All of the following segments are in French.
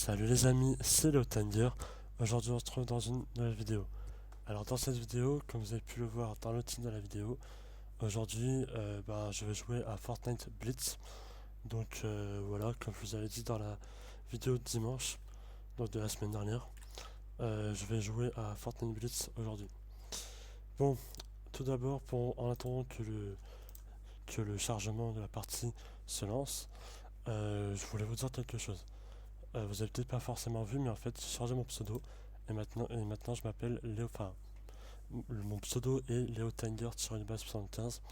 Salut les amis, c'est le Tanger. Aujourd'hui on se trouve dans une nouvelle vidéo. Alors dans cette vidéo, comme vous avez pu le voir dans le titre de la vidéo, aujourd'hui je vais jouer à Fortnite Blitz. Donc voilà, comme je vous avais dit dans la vidéo de dimanche, donc de la semaine dernière, je vais jouer à Fortnite Blitz aujourd'hui. Bon, tout d'abord, en attendant que le chargement de la partie se lance, je voulais vous dire quelque chose. Vous avez peut-être pas forcément vu, mais en fait, j'ai changé mon pseudo. Et maintenant je m'appelle Léo. Enfin, mon pseudo est Léo Tanger-base 75.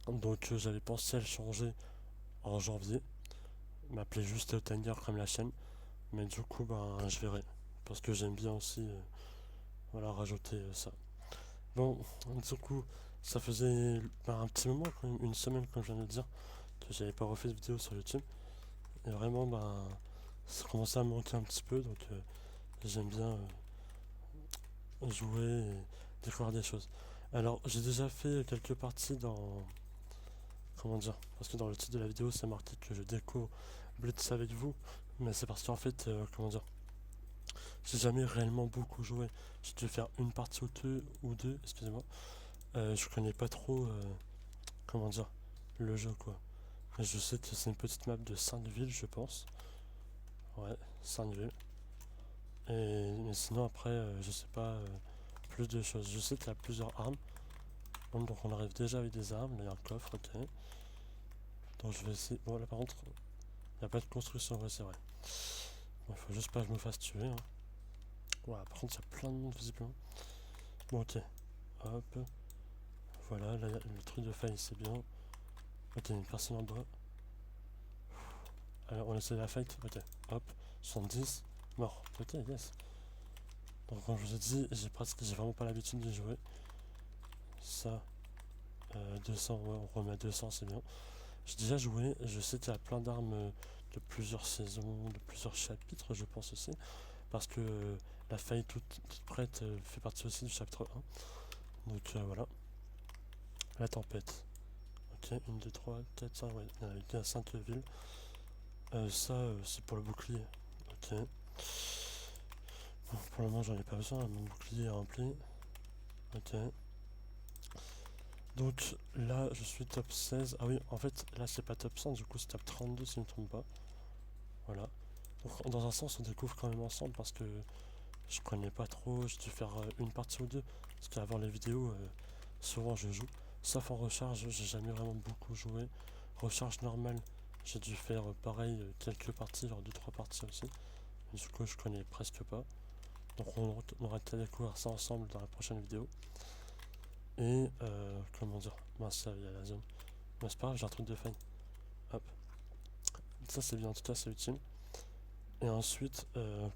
Donc, j'avais pensé à le changer en janvier. M'appeler juste Léo Tanger comme la chaîne. Mais du coup, je verrai. Parce que j'aime bien aussi voilà, rajouter ça. Bon, du coup, ça faisait un petit moment, quand même, une semaine, comme je viens de le dire, que j'avais pas refait de vidéo sur YouTube. Et vraiment, ça commençait à me manquer un petit peu. Donc, j'aime bien jouer et découvrir des choses. Alors, j'ai déjà fait quelques parties dans. Comment dire? Parce que dans le titre de la vidéo, c'est marqué que je découvre Blitz avec vous. Mais c'est parce qu'en fait, comment dire? J'ai jamais réellement beaucoup joué. J'ai dû faire une partie ou deux, excusez-moi. Je connais pas trop, comment dire, le jeu quoi. Je sais que c'est une petite map de 5 villes, je pense. Ouais, 5 villes. Mais sinon, après, je sais pas plus de choses. Je sais qu'il y a plusieurs armes. Bon, donc on arrive déjà avec des armes, là il y a un coffre, ok. Donc je vais essayer. Bon là par contre, il n'y a pas de construction, ouais c'est vrai. Bon, il faut juste pas que je me fasse tuer. Hein. Ouais, par contre il y a plein de monde visiblement. Bon ok, hop. Voilà, là le truc de faille c'est bien. Ok, il y a une personne en bas. Alors on essaie la fight, ok. Hop, 70, mort. Ok, yes. Donc comme je vous ai dit, j'ai vraiment pas l'habitude de jouer. Ça, 200, ouais, on remet à 200, c'est bien. J'ai déjà joué, je sais qu'il y a plein d'armes de plusieurs saisons, de plusieurs chapitres, je pense aussi, parce que la faille toute prête fait partie aussi du chapitre 1. Donc voilà, la tempête. Ok, 1, 2, 3, 4, 5, ouais, il y a 5 villes. Ça, c'est pour le bouclier. Ok. Bon, pour le moment, j'en ai pas besoin, mon bouclier est rempli. Ok. Donc là, je suis top 16. Ah oui, en fait, là, c'est pas top 100, du coup, c'est top 32 si je ne me trompe pas. Voilà. Donc, dans un sens, on découvre quand même ensemble parce que je connais pas trop, j'ai dû faire une partie ou deux. Parce qu'avant les vidéos, souvent je joue. Sauf en recharge, j'ai jamais vraiment beaucoup joué. Recharge normale, j'ai dû faire pareil quelques parties, genre deux trois parties aussi. Mais du coup, je connais presque pas. Donc on aura qu'à découvrir ça ensemble dans la prochaine vidéo. Et comment dire, mince, il y a la zone. Mais c'est pas grave, j'ai un truc de faille. Hop, ça c'est bien, en tout cas c'est utile. Et ensuite,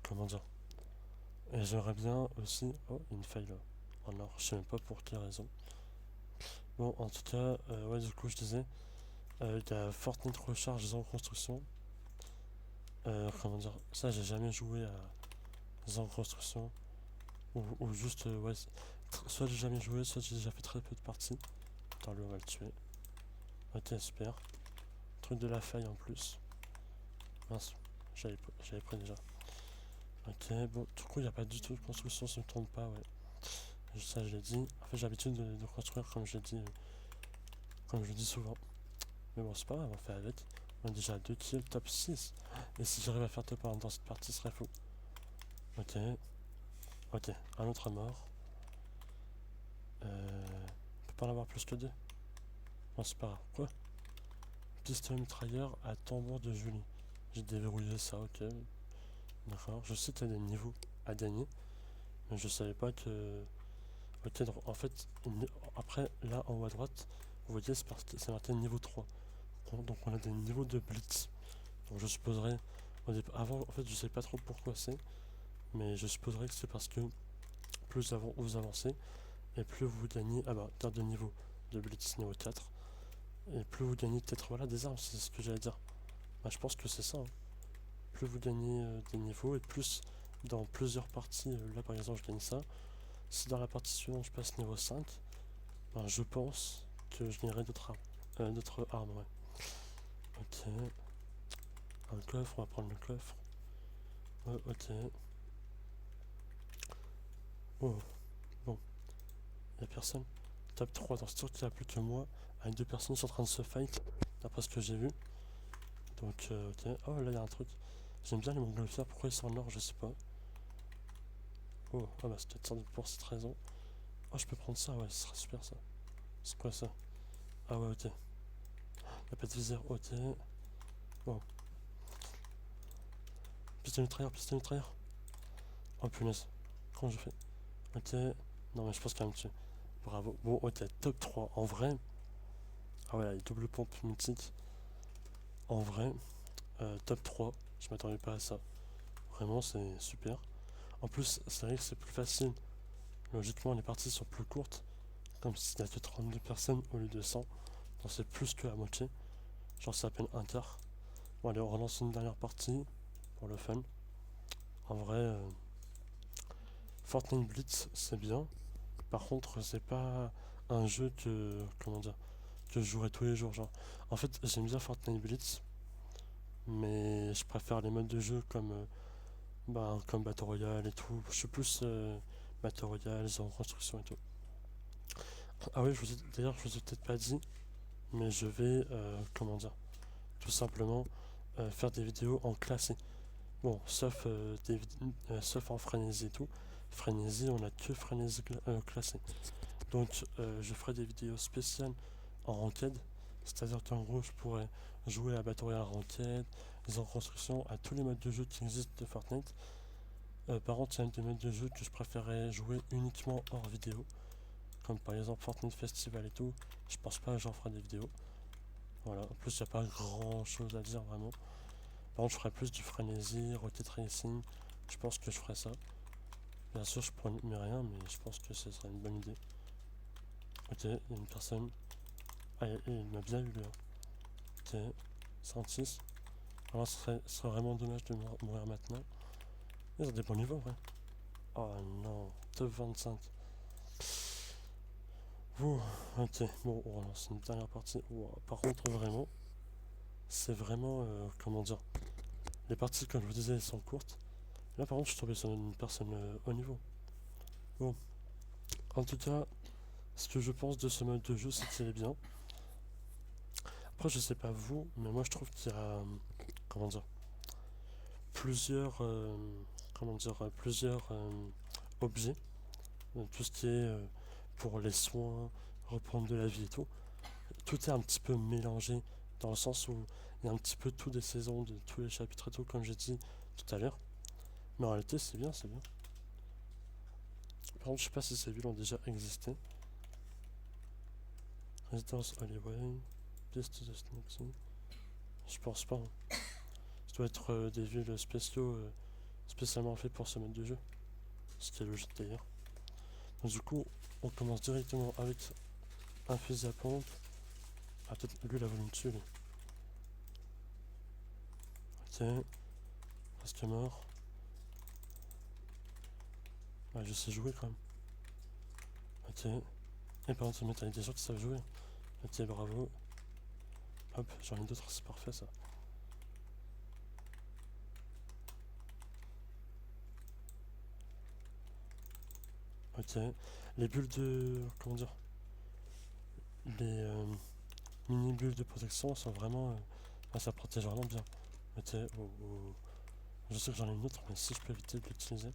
comment dire, et j'aimerais bien aussi. Oh, une faille là. Oh non, je sais même pas pour quelle raison. Bon, en tout cas, ouais, du coup, je disais, il y a Fortnite Recharge Zone Construction. Comment dire, ça, j'ai jamais joué à Zone Construction. Ou juste, ouais, soit j'ai jamais joué, soit j'ai déjà fait très peu de parties. Attends, lui, on va le tuer. Ok, super. Truc de la faille en plus. Mince, j'avais pris déjà. Ok, bon, du coup, il n'y a pas du tout de construction, si je ne me trompe pas, ouais. Ça, je l'ai dit. En fait, j'ai l'habitude de construire, comme je l'ai dit, comme je le dis souvent. Mais bon, c'est pas grave, on fait avec. On a déjà 2 kills, top 6. Et si j'arrive à faire top 1 dans cette partie, ce serait fou. Ok, ok, un autre mort. On peut pas en avoir plus que 2. Non, c'est pas grave. Quoi? Pistolet mitrailleur à tambour de Julie. J'ai déverrouillé ça, ok. D'accord. Je sais qu'il y a des niveaux à gagner. Mais je savais pas que. Ok, donc en fait, après, là en haut à droite, vous voyez, c'est marqué niveau 3. Donc on a des niveaux de blitz. Donc je supposerais. Avant, en fait, je sais pas trop pourquoi c'est. Mais je supposerais que c'est parce que plus vous avancez, et plus vous gagnez. Ah bah, terme de niveau de blitz niveau 4. Et plus vous gagnez peut-être voilà, des armes, c'est ce que j'allais dire. Bah, je pense que c'est ça. Hein. Plus vous gagnez des niveaux, et plus dans plusieurs parties, là par exemple, je gagne ça. Si dans la partie suivante, je passe niveau 5, ben, je pense que je gagnerai d'autres armes. Ouais. Ok. Un coffre, on va prendre le coffre. Ok. Oh, bon, y a personne. Top 3 dans ce tour qu'il n'y a plus que moi, avec 2 personnes qui sont en train de se fight, d'après ce que j'ai vu. Donc, ok. Oh, là, il y a un truc. J'aime bien les montgolfières, pourquoi ils sont en or, je sais pas. Oh, ah bah, c'est peut-être sans doute pour cette raison. Oh, je peux prendre ça, ouais, ce sera super ça. C'est quoi ça? Ah ouais, ok. Y'a pas de viseur, ok. Oh, pistolet mitrailleur, pistolet mitrailleur. Oh punaise, comment je fais? Ok. Non, mais je pense quand même que. Bravo. Bon, ok, top 3. En vrai. Ah ouais, les double pompe mythique. En vrai, top 3. Je m'attendais pas à ça. Vraiment, c'est super. En plus, c'est vrai que c'est plus facile. Logiquement, les parties sont plus courtes. Comme s'il n'y a que 32 personnes au lieu de 100. Donc c'est plus que la moitié. Genre, c'est à peine un quart. Bon, allez, on relance une dernière partie. Pour le fun. En vrai, Fortnite Blitz, c'est bien. Par contre, c'est pas un jeu que. Comment dire? Que je jouerais tous les jours. Genre. En fait, j'aime bien Fortnite Blitz. Mais je préfère les modes de jeu comme Battle Royale et tout. Je suis plus Battle Royale, zone construction et tout. Ah oui, d'ailleurs, je vous ai peut-être pas dit, mais je vais, comment dire, tout simplement faire des vidéos en classé. Bon, sauf en frénésie et tout. Frénésie, on a que frénésie classé. Donc, je ferai des vidéos spéciales en ranked. C'est-à-dire qu'en gros, je pourrais jouer à Battle Royale ranked, zone construction, à tous les modes de jeu qui existent de Fortnite. Par contre, il y a des modes de jeu que je préférais jouer uniquement hors vidéo, comme par exemple Fortnite Festival et tout. Je pense pas que j'en ferai des vidéos. Voilà, en plus, il n'y a pas grand chose à dire vraiment. Par contre, je ferai plus du Frenzy, Rocket Racing. Je pense que je ferai ça. Bien sûr, je promets rien, mais je pense que ce serait une bonne idée. Ok, il y a une personne. Ah, il m'a bien eu là. Ok, 106. Alors, ce serait vraiment dommage de mourir maintenant. Ils ont des bons niveaux, ouais. Oh non, top 25. Ouh, ok, bon, on relance une dernière partie. Ouah, par contre, vraiment, c'est vraiment, comment dire, les parties, comme je vous disais, elles sont courtes. Là, par contre, je suis tombé sur une personne au niveau. Bon, en tout cas, ce que je pense de ce mode de jeu, c'est qu'il est bien. Après, je sais pas vous, mais moi, je trouve qu'il y a, comment dire, plusieurs, plusieurs objets. Tout ce qui est pour les soins, reprendre de la vie et tout. Tout est un petit peu mélangé dans le sens où il y a un petit peu tout des saisons, de tous les chapitres et tout, comme j'ai dit tout à l'heure. Mais en réalité, c'est bien, c'est bien. Par contre, je sais pas si ces villes ont déjà existé. Residence Alleyway, piste de Snapsy. Je pense pas, hein. Ça doit être des villes spéciaux, spécialement faites pour ce mode de jeu. Ce qui est logique d'ailleurs. Donc, du coup, on commence directement avec un fusil à pompe. Ah, peut-être lui, il a voulu me tuer, lui. Ok, presque mort. Ouais, je sais jouer quand même. Ok. Et par contre, il y a des gens qui savent jouer. Ok, bravo. Hop, j'en ai d'autres, c'est parfait ça. Ok. Les bulles de. Comment dire? Les mini bulles de protection sont vraiment. Ça protège vraiment bien. Ok, je sais que j'en ai une autre, mais si je peux éviter de l'utiliser.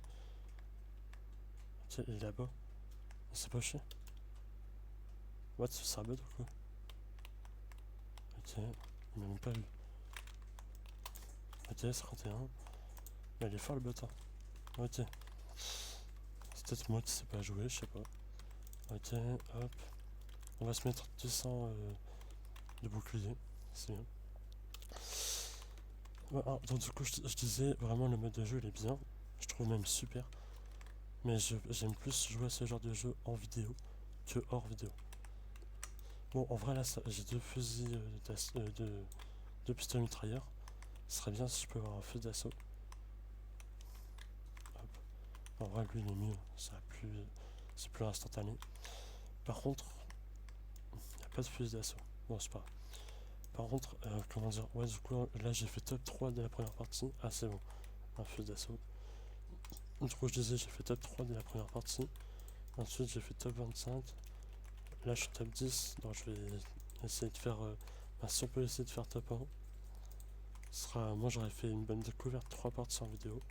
Ok, il est là-bas. Il s'est poché. What, c'est un bug ou quoi? Ok, il m'a même pas vu. Ok, 51. Mais il est fort le bâtard. Ok. C'est peut-être moi qui sais pas jouer, je sais pas. Ok, hop. On va se mettre 200 de bouclier. C'est bien. Ouais, donc du coup, je disais vraiment le mode de jeu il est bien. Je trouve même super. Mais j'aime plus jouer à ce genre de jeu en vidéo que hors vidéo. Bon, en vrai, là, j'ai deux fusils de pistolet mitrailleur. Ce serait bien si je peux avoir un fusil d'assaut. Hop. En vrai, lui, il est mieux. C'est plus instantané. Par contre, il n'y a pas de fusil d'assaut. Bon, c'est pas grave. Par contre, comment dire, ouais, du coup, là, j'ai fait top 3 de la première partie. Ah, c'est bon. un feu d'assaut. Du coup je disais j'ai fait top 3 dès la première partie. Ensuite j'ai fait top 25. Là je suis top 10, donc je vais essayer de faire... si on peut essayer de faire top 1. Moi j'aurais fait une bonne découverte, 3 parties en vidéo.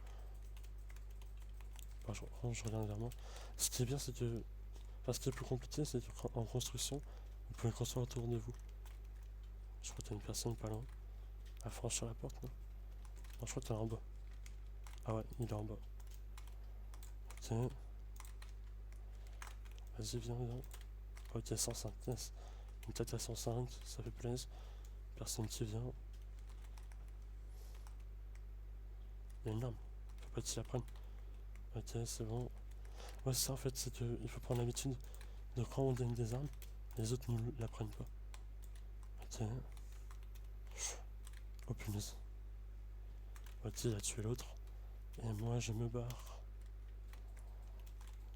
Bah, je reviens vers moi. Ce qui est bien c'est que... Enfin, ce qui est plus compliqué c'est qu'en construction, vous pouvez construire autour de vous. Je crois qu'il y a une personne pas loin. À franchir la porte, non? Non, je crois qu'il est en bas. Ah ouais, il est en bas. Ok. Vas-y, viens, viens. Ok, 105, yes. Une tête à 105, ça fait plaisir. Personne qui vient. Il y a une arme. Faut pas qu'ils la prennent. Ok, c'est bon. Ouais, c'est ça en fait, c'est qu'il faut prendre l'habitude de quand on donne des armes, les autres ne la prennent pas. Ok. Oh punaise. Ok, il a tué l'autre. Et moi, je me barre.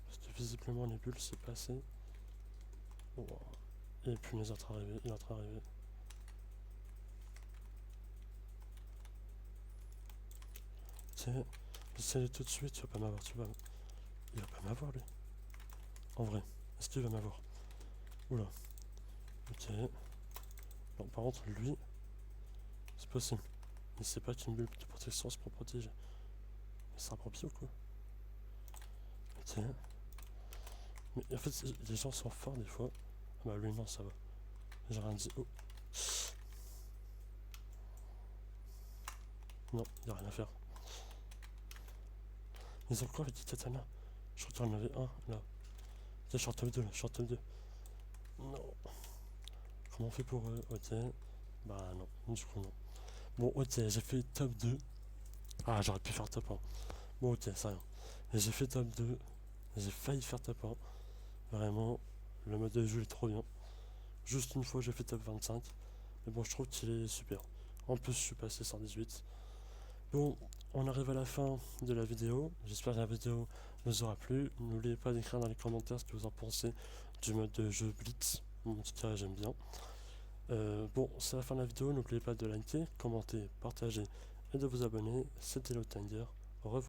Parce que visiblement, les bulles, c'est passé. Oh. Et punaise, il est en train d'arriver. Il est en train d'arriver. Ok. J'essaie tout de suite, il va pas m'avoir, tu vois. Il va pas m'avoir, lui. En vrai. Est-ce qu'il va m'avoir? Oula. Ok. Bon, par contre, lui, c'est possible. Il sait pas qu'une bulle de protection c'est pour protéger. Mais c'est un pompier ou quoi? Ok. Mais en fait, les gens sont forts des fois. Ah bah lui, non, ça va. J'ai rien dit. Oh. Non, y a rien à faire. Ils ont quoi avec des katana? Je crois qu'il y en avait un là. Ok, je suis en top 2 là, je suis en top 2. Non. Comment on fait pour eux? Ok. Bah non, du coup non. Bon, ok, j'ai fait top 2. Ah, j'aurais pu faire top 1. Bon, ok, ça rien. Et j'ai fait top 2. J'ai failli faire top 1. Vraiment, le mode de jeu est trop bien. Juste une fois, j'ai fait top 25. Mais bon, je trouve qu'il est super. En plus, je suis passé 118. Bon, on arrive à la fin de la vidéo. J'espère que la vidéo vous aura plu. N'oubliez pas d'écrire dans les commentaires ce que vous en pensez du mode de jeu Blitz. En tout cas, j'aime bien. Bon, c'est la fin de la vidéo. N'oubliez pas de liker, commenter, partager et de vous abonner. C'était l'Outlander. Au revoir.